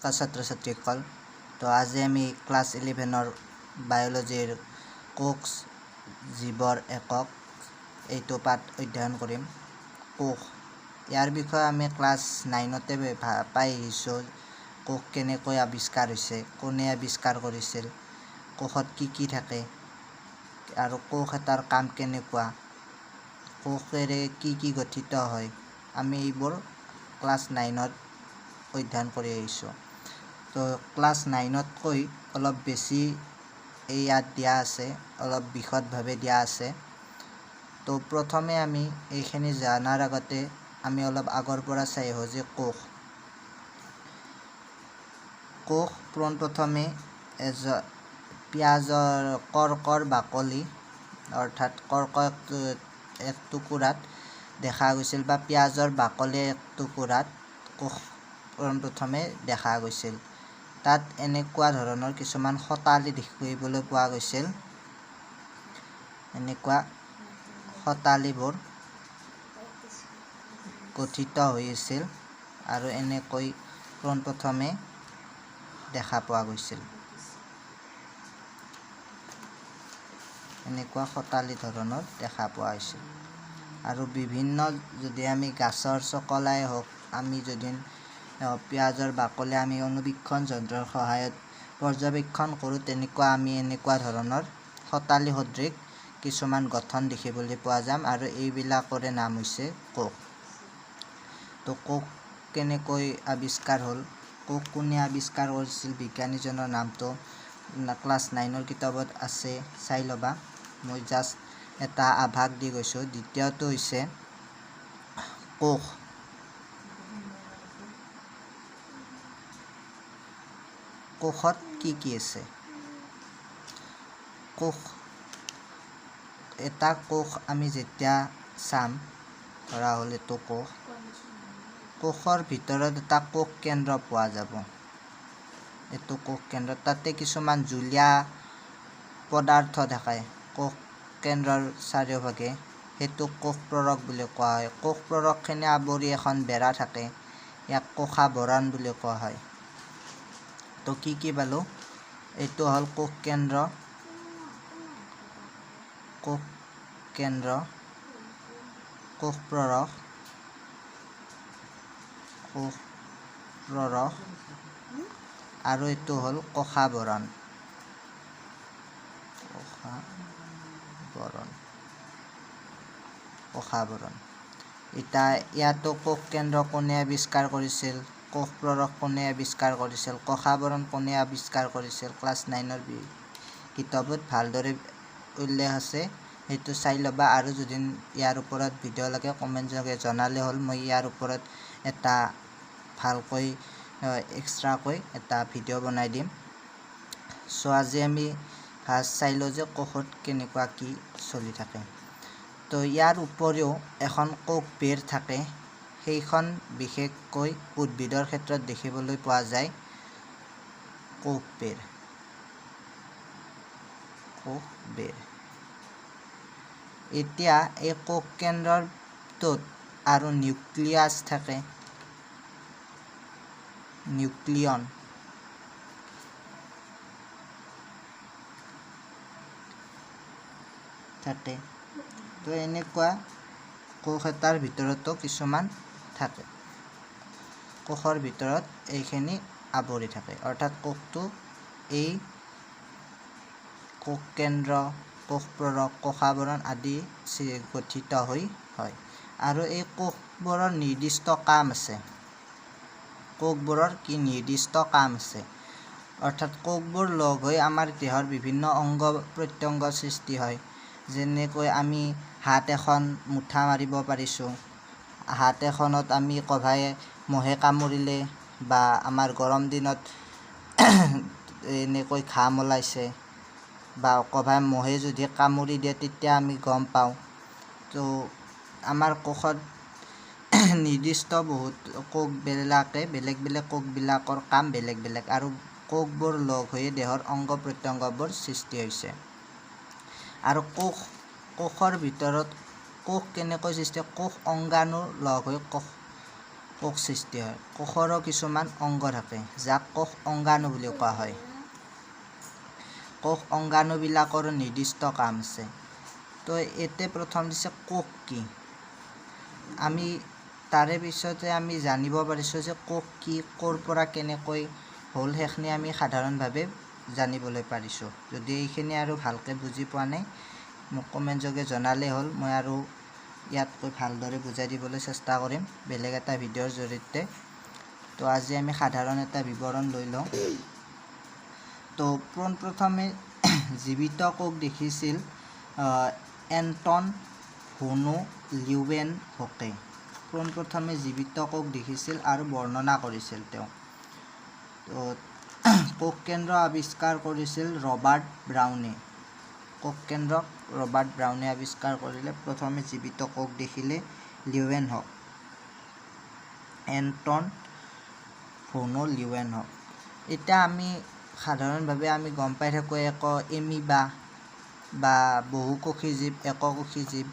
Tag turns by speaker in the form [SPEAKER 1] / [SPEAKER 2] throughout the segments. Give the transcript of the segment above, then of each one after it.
[SPEAKER 1] নমস্কাৰ ছাত্ৰ ছাত্ৰীসকল। তো আজি আমি ক্লাছ 11ৰ বায়'লজিৰ কোষ জীৱৰ একক এইটো পাঠ অধ্যয়ন কৰিম। কোষ ইয়াৰ বিষয়ে আমি ক্লাছ 9তে পাই আহিছোঁ। কোষ কেনেকৈ আৱিষ্কাৰ হৈছে, কোনে আৱিষ্কাৰ কৰিছিল, কোষত কি থাকে আৰু কোষ এটাৰ কাম কেনেকুৱা, কোষেৰে কি গঠিত হয়, আমি এইবোৰ ক্লাছ 9ত অধ্যয়ন কৰি আহিছোঁ। তো ক্লাছ 9তকৈ অলপ বেছি ইয়াত দিয়া আছে, অলপ বিশদভাৱে দিয়া আছে। তো প্ৰথমে আমি এইখিনি জনাৰ আগতে আমি অলপ আগৰ পৰা চাই আহোঁ যে কোষ পোনপ্ৰথমে পিঁয়াজৰ কৰ্কৰ বাকলি অৰ্থাৎ কৰ্কৰ এক টুকুৰাত দেখা গৈছিল, বা পিঁয়াজৰ বাকলি এক টুকুৰাত কোষ পোনপ্ৰথমে দেখা গৈছিল। তাত এনেকুৱা ধৰণৰ কিছুমান শতালি দেখিবলৈ পোৱা গৈছিল। এনেকুৱা শতালিবোৰ গঠিত হৈ আছিল আৰু এনেকৈ পোনপ্ৰথমে দেখা পোৱা গৈছিল। এনেকুৱা শতালি ধৰণৰ দেখা পোৱা হৈছিল। আৰু বিভিন্ন যদি আমি গাছৰ চকলাই হওক, আমি যদি পিঁয়াজৰ বাকলি আমি অনুবীক্ষণ যন্ত্ৰৰ সহায়ত পৰ্যবেক্ষণ কৰোঁ, তেনেকুৱা আমি এনেকুৱা ধৰণৰ শতালি সদৃশ কিছুমান গঠন দেখিবলৈ পোৱা যাম, আৰু এইবিলাকৰে নাম হৈছে কোষ। তো কোষ কেনেকৈ আৱিষ্কাৰ হ'ল, কোষ কোনে আৱিষ্কাৰ কৰিছিল, বিজ্ঞানীজনৰ নামটো ক্লাছ 9ৰ কিতাপত আছে, চাই ল'বা। মই জাষ্ট এটা আভাস দি গৈছোঁ। দ্বিতীয়টো হৈছে কোষত কি আছে। এটা কোষ আমি যেতিয়া চাম, ধৰা হ'ল এইটো কোষৰ ভিতৰত এটা কোষ কেন্দ্ৰ পোৱা যাব। এইটো কোষ কেন্দ্ৰ, তাতে কিছুমান জুলীয়া পদাৰ্থ থাকে কোষ কেন্দ্ৰৰ চাৰিওভাগে, সেইটোক কোষ প্ৰৰক বুলি কোৱা হয়। কোষ প্ৰৰকখিনি আৱৰি এখন বেৰা থাকে, ইয়াক কোষাবৰণ বুলি কোৱা হয়। তো কি পালোঁ, এইটো হ'ল কোষ কেন্দ্ৰ, কোষ প্ৰৰক, আৰু এইটো হ'ল কোষাবৰণ। এতিয়া ইয়াতো কোষ কেন্দ্ৰ কোনে আৱিষ্কাৰ কৰিছিল, কোষ প্ৰৰক কোনে আৱিষ্কাৰ কৰিছিল, কোষাবৰণ কোনে আৱিষ্কাৰ কৰিছিল, ক্লাছ 9ৰ কিতাপত ভালদৰে উল্লেখ আছে, সেইটো চাই ল'বা। আৰু যদি ইয়াৰ ওপৰত ভিডিঅ' লাগে কমেণ্ট যোগে জনালে হ'ল, মই ইয়াৰ ওপৰত এটা ভালকৈ এক্সট্ৰাকৈ এটা ভিডিঅ' বনাই দিম। চ' আজি আমি ফাৰ্ষ্ট চাই লওঁ যে কোষত কেনেকুৱা কি চলি থাকে। তো ইয়াৰ উপৰিও এখন কোষ বেৰ থাকে, সেইখন বিশেষকৈ উদ্ভিদৰ ক্ষেত্ৰত দেখিবলৈ পোৱা যায়। কোষ বেৰ। এতিয়া এই কোষ কেন্দ্ৰটোত আৰু নিউক্লিয়াছ থাকে, নিউক্লিয়ন থাকে। তো এনেকুৱা কোষ এটাৰ ভিতৰতো কিছুমান থাকে, কোষৰ ভিতৰত এইখিনি আৱৰি থাকে, অৰ্থাৎ কোষটো এই কোষ কেন্দ্ৰ, কোষ প্ৰৰক, কোষাবৰণ আদি গঠিত হয়। আৰু এই কোষবোৰৰ নিৰ্দিষ্ট কাম আছে। অৰ্থাৎ কোষবোৰ লগ হৈ আমাৰ দেহৰ বিভিন্ন অংগ প্ৰত্যংগ সৃষ্টি হয়। যেনেকৈ আমি হাত এখন মুঠা মাৰিব পাৰিছোঁ, হাত এখনত আমি কভাই মহে কামুৰিলে, বা আমাৰ গৰম দিনত এনেকৈ ঘাম ওলাইছে, বা কভাই মহে যদি কামুৰি দিয়ে তেতিয়া আমি গম পাওঁ। তো আমাৰ কোষত নিৰ্দিষ্ট বহুত কোষবিলাকে বেলেগ কোষবিলাকৰ কাম বেলেগ, আৰু কোষবোৰ লগ হৈ দেহৰ অংগ প্ৰত্যংগবোৰ সৃষ্টি হৈছে। আৰু কোষৰ ভিতৰত কোষ কেনেকৈ সৃষ্টি হয়, কোষ অংগাণু লগ হৈ কোষ সৃষ্টি হয়। কোষৰো কিছুমান অংগ থাকে যাক কোষ অংগাণু বুলি কোৱা হয়। কোষ অংগাণুবিলাকৰো নিৰ্দিষ্ট কাম আছে। তো এতিয়া প্ৰথম দিছে কোষ কি। আমি তাৰে পিছতে আমি জানিব পাৰিছোঁ যে কোষ কি, ক'ৰ পৰা কেনেকৈ হ'ল, সেইখিনি আমি সাধাৰণভাৱে জানিবলৈ পাৰিছোঁ। যদি এইখিনি আৰু ভালকৈ বুজি পোৱা নাই মোক কমেণ্ট যোগে জনালেই হ'ল, মই আৰু ইয়াতকৈ ভালদৰে বুজাই দিবলৈ চেষ্টা কৰিম বেলেগ এটা ভিডিঅ'ৰ জৰিয়তে। তো আজি আমি সাধাৰণ এটা বিৱৰণ লৈ লওঁ। তো পোনপ্ৰথমে জীৱিত কোষ দেখিছিল এণ্টন ভন লিউৱেনহকে। পোনপ্ৰথমে জীৱিত কোষ দেখিছিল আৰু বৰ্ণনা কৰিছিল তেওঁ। তো কোষ কেন্দ্ৰ আৱিষ্কাৰ কৰিছিল ৰবাৰ্ট ব্ৰাউনে। কোষ কেন্দ্ৰক ৰবাৰ্ট ব্ৰাউনে আৱিষ্কাৰ কৰিলে। প্ৰথমে জীৱিত কোষ দেখিলে লিউৱেনহক, এণ্টন ভন লিউৱেনহক। এতিয়া আমি সাধাৰণভাৱে আমি গম পাই থাকোঁ এমিবা বা বহুকোষী জীৱ, এককোষী জীৱ,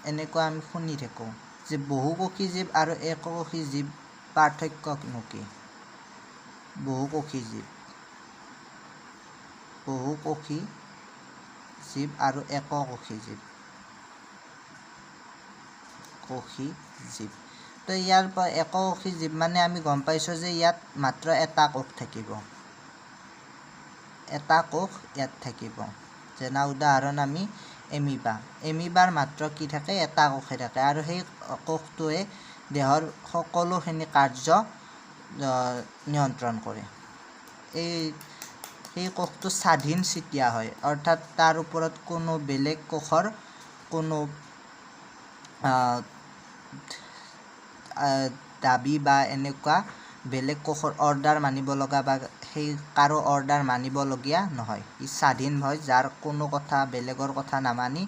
[SPEAKER 1] এনেকুৱা আমি শুনি থাকোঁ যে বহুকোষী জীৱ আৰু এককোষী জীৱ পাৰ্থক্যনো কি। বহুকোষী জীৱ আৰু এককোষী জীৱ। তো ইয়াৰ পৰা এককোষী জীৱ মানে আমি গম পাইছোঁ যে ইয়াত মাত্ৰ এটা কোষ থাকিব, এটা কোষ ইয়াত থাকিব। যেনে উদাহৰণ আমি এমিবাৰ মাত্ৰ কি থাকে, এটা কোষে থাকে আৰু সেই কোষটোৱে দেহৰ সকলোখিনি কাৰ্য নিয়ন্ত্ৰণ কৰে। সেই কোষটো স্বাধীন চিতীয়া হয়, অৰ্থাৎ তাৰ ওপৰত কোনো বেলেগ কোষৰ কোনো দাবী বা এনেকুৱা বেলেগ কোষৰ অৰ্ডাৰ মানিব লগা বা সেই কাৰো অৰ্ডাৰ মানিবলগীয়া নহয়। ই স্বাধীন হয়, যাৰ কোনো কথা বেলেগৰ কথা নামানি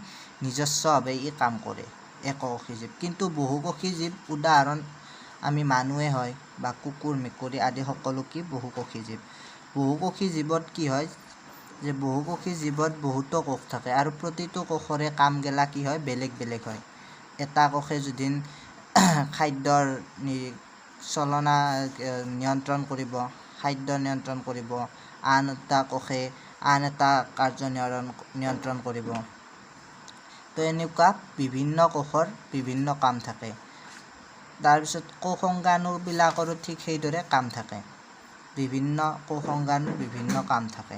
[SPEAKER 1] নিজস্বভাৱে ই কাম কৰে, এককোষী জীৱ। কিন্তু বহুকোষী জীৱ উদাহৰণ আমি মানুহে হয় বা কুকুৰ মেকুৰী আদি সকলো কি বহুকোষী জীৱ। বহুকোষী জীৱত কি হয় যে বহুকোষী জীৱত বহুতো কোষ থাকে আৰু প্ৰতিটো কোষৰে কামগেলা কি হয়, বেলেগ বেলেগ হয়। এটা কোষে যদি খাদ্যৰ চলনা নিয়ন্ত্ৰণ কৰিব, খাদ্য নিয়ন্ত্ৰণ কৰিব, আন এটা কোষে আন এটা কাৰ্য নিয়ন্ত্ৰণ কৰিব। তো এনেকুৱা বিভিন্ন কোষৰ বিভিন্ন কাম থাকে। তাৰপিছত কোষ অংগাণুবিলাকৰো ঠিক সেইদৰে কাম থাকে। বিভিন্ন কোষ অংগাণুৰ বিভিন্ন কাম থাকে।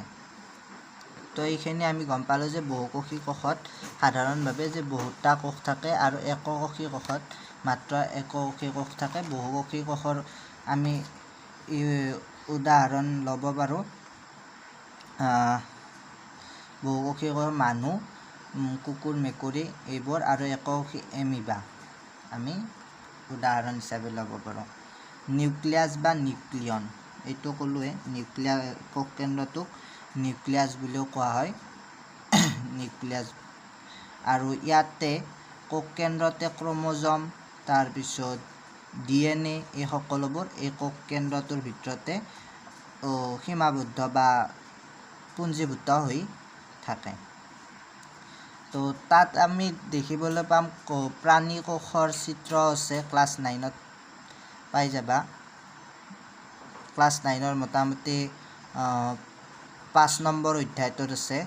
[SPEAKER 1] তো এইখিনি আমি গম পালোঁ যে বহুকোষী কোষত সাধাৰণভাৱে যে বহুতটা কোষ থাকে আৰু এককোষী কোষত মাত্ৰ এককোষী কোষ থাকে। বহুকোষী কোষৰ আমি উদাহৰণ ল'ব পাৰোঁ বহুকোষী কোষৰ মানুহ, কুকুৰ মেকুৰী এইবোৰ, আৰু এককোষী এমিবা আমি উদাহৰণ হিচাপে ল'ব পাৰোঁ। নিউক্লিয়াছ বা নিউক্লিয়ন, এইটো ক'লোৱে, কোষ কেন্দ্ৰটোক নিউক্লিয়াছ বুলিও কোৱা হয়। নিউক্লিয়াছ, আৰু ইয়াতে কোষ কেন্দ্ৰতে ক্ৰম'জম, তাৰপিছত DNA এই সকলোবোৰ এই কোষ কেন্দ্ৰটোৰ ভিতৰতে সীমাবদ্ধ বা পুঞ্জীভূত হৈ থাকে। তো তাত আমি দেখিবলৈ পাম প্ৰাণী কোষৰ চিত্ৰ আছে, ক্লাছ 9ত পাই যাবা। ক্লাছ 9ৰ মোটামুটি 5 নম্বৰ অধ্যায়টোত আছে,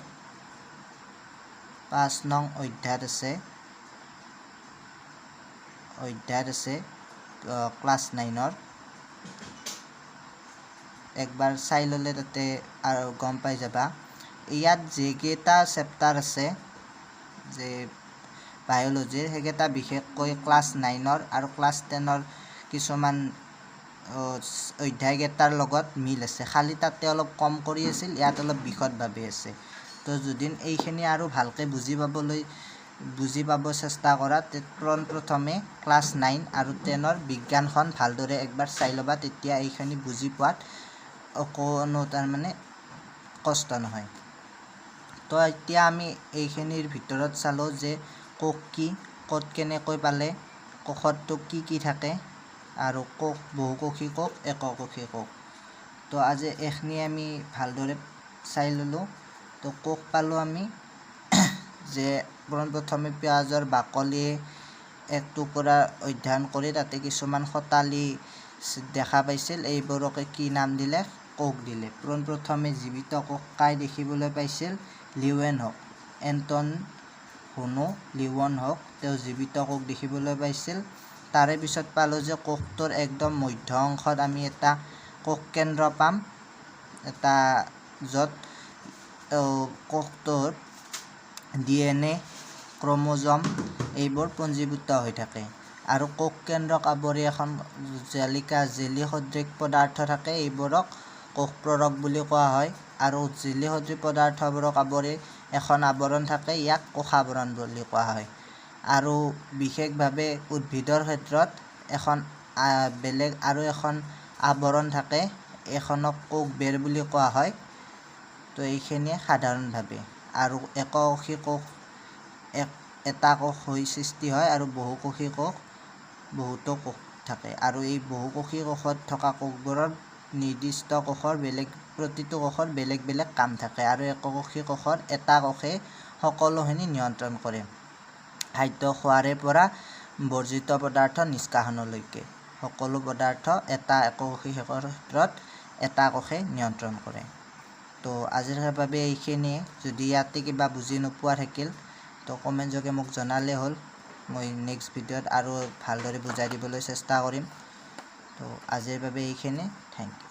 [SPEAKER 1] 5 নং অধ্যায়ত আছে ক্লাছ 9ৰ। একবাৰ চাই ল'লে তাতে আৰু গম পাই যাবা। ইয়াত যিকেইটা চেপ্টাৰ আছে যে বায়'লজিৰ, সেইকেইটা বিশেষকৈ ক্লাছ 9ৰ আৰু ক্লাছ 10ৰ কিছুমান অধ্যায়কেইটাৰ লগত মিল আছে, খালি তাতে অলপ কম কৰি আছিল, ইয়াত অলপ বিশদভাৱে আছে। তো যদি এইখিনি আৰু ভালকৈ বুজি পাব চেষ্টা কৰা, পোনপ্ৰথমে ক্লাছ 9 আৰু 10ৰ বিজ্ঞানখন ভালদৰে একবাৰ চাই ল'বা, তেতিয়া এইখিনি বুজি পোৱাত কোনো তাৰমানে কষ্ট নহয়। তো এতিয়া আমি এইখিনিৰ ভিতৰত চালোঁ যে কোষ কি, ক'ত কেনেকৈ পালে, কোষতটো কি কি থাকে, আৰু কোষ বহুকোষী কোষ, এককোষী কোষ। তো আজি এইখিনি আমি ভালদৰে চাই ল'লোঁ। তো কোষ পালোঁ আমি যে পোনপ্ৰথমে পিঁয়াজৰ বাকলি এক টুকুৰা অধ্যয়ন কৰি তাতে কিছুমান শতালী দেখা পাইছিল। এইবোৰকে কি নাম দিলে? কোষ দিলে। পোনপ্ৰথমে জীৱিত কোষ কাই দেখিবলৈ পাইছিল? লিউৱেনহক। এণ্টন হুনো লিউৱেনহক তেওঁ জীৱিত কোষ দেখিবলৈ পাইছিল। তাৰে পিছত পালোঁ যে কোষটোৰ একদম মধ্য অংশত আমি এটা কোষ কেন্দ্ৰ পাম, এটা য'ত কোষটোৰ DNA ক্ৰমোজম এইবোৰ পঞ্জীভূত হৈ থাকে। আৰু কোষ কেন্দ্ৰক আৱৰি এখন জালিকা জেলি সদৃশ পদাৰ্থ থাকে, এইবোৰক কোষ প্ৰৰক বুলি কোৱা হয়। আৰু জেলি সদৃশ পদাৰ্থবোৰক আৱৰি এখন আৱৰণ থাকে, ইয়াক কোষাৱৰণ বুলি কোৱা হয়। আৰু বিশেষভাৱে উদ্ভিদৰ ক্ষেত্ৰত এখন বেলেগ আৰু এখন আৱৰণ থাকে, এখনক কোষ বেৰ বুলি কোৱা হয়। তো এইখিনিয়ে সাধাৰণভাৱে। আৰু এককোষী কোষ এটা কোষ হৈ সৃষ্টি হয় আৰু বহুকোষী কোষ বহুতো কোষ থাকে। আৰু এই বহুকোষী কোষত থকা কোষবোৰৰ নিৰ্দিষ্ট কোষৰ প্ৰতিটো কোষৰ বেলেগ বেলেগ কাম থাকে। আৰু এককোষী কোষৰ এটা কোষে সকলোখিনি নিয়ন্ত্ৰণ কৰে, খাদ্য খোৱাৰে পৰা বৰ্জিত পদাৰ্থ নিষ্কাশনলৈকে সকলো পদাৰ্থ এটা এককোষী কোষৰ ক্ষেত্ৰত এটা কোষে নিয়ন্ত্ৰণ কৰে। তো আজিৰ বাবে এইখিনিয়ে। যদি ইয়াতে কিবা বুজি নোপোৱা থাকিল তো কমেণ্ট যোগে মোক জনালেই হ'ল। মই নেক্সট ভিডিঅ'ত আৰু ভালদৰে বুজাই দিবলৈ চেষ্টা কৰিম। তো আজিৰ বাবে এইখিনি। Thank U.